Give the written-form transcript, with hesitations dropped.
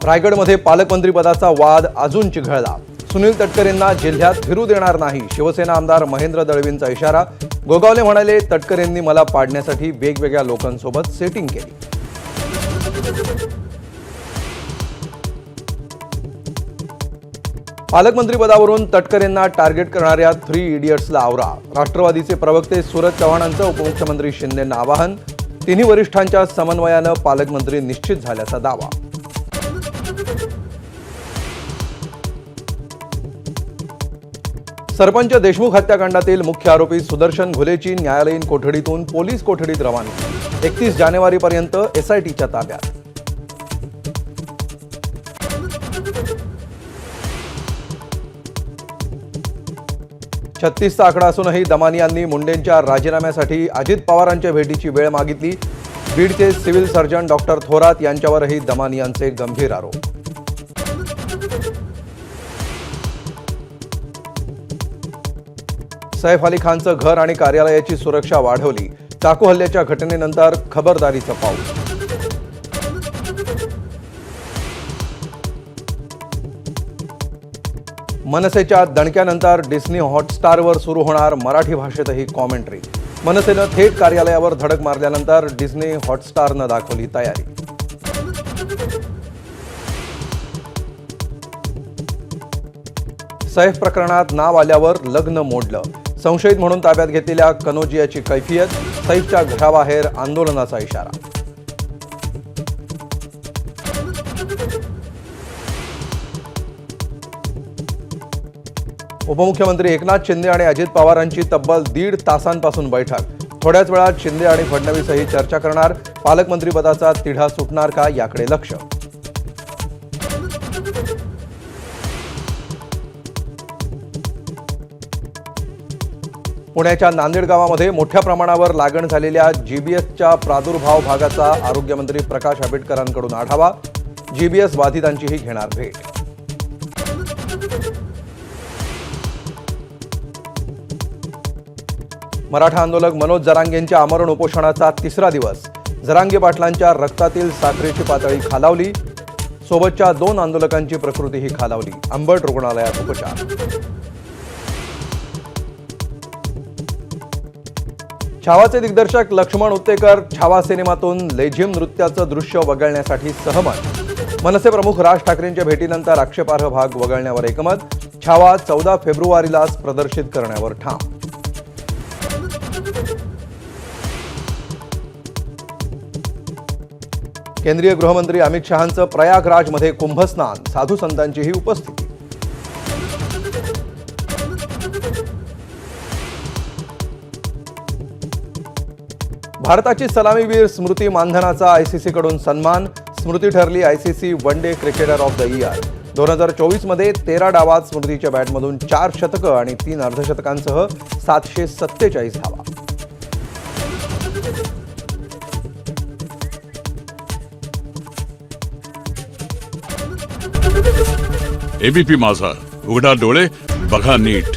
रायगडमध्ये पालकमंत्री पदाचा वाद अजून चिघळला। सुनील तटकरेंना जिल्ह्यात फिरू देणार नाही, शिवसेना आमदार महेंद्र दळवींचा इशारा। गोगावले म्हणाले, तटकरेंनी मला पाडण्यासाठी वेगवेगळ्या लोकांसोबत सेटिंग केली। पालकमंत्री पदावरून तटकरेंना टार्गेट करणाऱ्या 3 इडियट्सला आवरा। राष्ट्रवादीचे प्रवक्ते सूरज चव्हाणांचं उपमुख्यमंत्री शिंदेंना आवाहन। तिन्ही वरिष्ठांच्या समन्वयानं पालकमंत्री निश्चित झाल्याचा दावा। सरपंच देशमुख हत्याकांडातील मुख्य आरोपी सुदर्शन घुलेची न्यायालयीन कोठडीतून पोलीस कोठडीत रवानगी। 31 जानेवारीपर्यंत एसआयटीच्या ताब्यात। छत्तीसचा आकडा असूनही दमानियांनी मुंडेंच्या राजीनाम्यासाठी अजित पवारांच्या भेटीची वेळ मागितली। बीडचे सिव्हिल सर्जन डॉक्टर थोरात यांच्यावरही दमानियांचे गंभीर आरोप। सैफ अली खानचं घर आणि कार्यालयाची सुरक्षा वाढवली। चाकू हल्ल्याच्या घटनेनंतर खबरदारीचं पाऊल। मनसेच्या दणक्यानंतर डिस्नी हॉटस्टारवर सुरू होणार मराठी भाषेतही कॉमेंट्री। मनसेनं थेट कार्यालयावर धडक मारल्यानंतर डिस्नी हॉटस्टारनं दाखवली तयारी। सैफ प्रकरणात नाव आल्यावर लग्न मोडलं। संशयित म्हणून ताब्यात घेतलेल्या कनोजियाची कैफियत। सैफच्या घराबाहेर आंदोलनाचा इशारा। उपमुख्यमंत्री एकनाथ शिंदे आणि अजित पवारांची तब्बल 1.5 तासांपासून बैठक। थोड्याच वेळात शिंदे आणि फडणवीसही चर्चा करणार। पालकमंत्री पदाचा तिढा सुटणार का याकडे लक्ष। पुण्याच्या नांदेड गावामध्ये मोठ्या प्रमाणावर लागण झालेल्या जीबीएसच्या प्रादुर्भाव भागाचा आरोग्यमंत्री प्रकाश आंबेडकरांकडून आढावा। जीबीएस बाधितांचीही घेणार भेट। मराठा आंदोलक मनोज जरांगेंच्या आमरण उपोषणाचा 3रा दिवस। जरांगे पाटलांच्या रक्तातील साखरेची पातळी खालावली। सोबतच्या 2 आंदोलकांची प्रकृतीही खालावली। अंबड रुग्णालयात उपचार। छावाचे दिग्दर्शक लक्ष्मण उत्तेकर छावा सिनेमातून लेझिम नृत्याचं दृश्य वगळण्यासाठी सहमत। मनसे प्रमुख राज ठाकरेंच्या भेटीनंतर आक्षेपार्ह भाग वगळण्यावर एकमत। छावा 14 फेब्रुवारीलाच प्रदर्शित करण्यावर ठाम। केंद्रीय गृहमंत्री अमित शहांचं प्रयागराजमध्ये कुंभस्नान। साधू संतांचीही उपस्थिती। भारताची सलामीवीर स्मृती मानधनाचा आयसीसीकडून सन्मान। स्मृती ठरली ICC one day cricketer of the year. 2024 मध्ये 13 डावात स्मृतीच्या बॅटमधून 4 शतकं आणि 3 अर्धशतकांसह 747 धावा। एबीपी माझा, उघडा डोळे बघा नीट।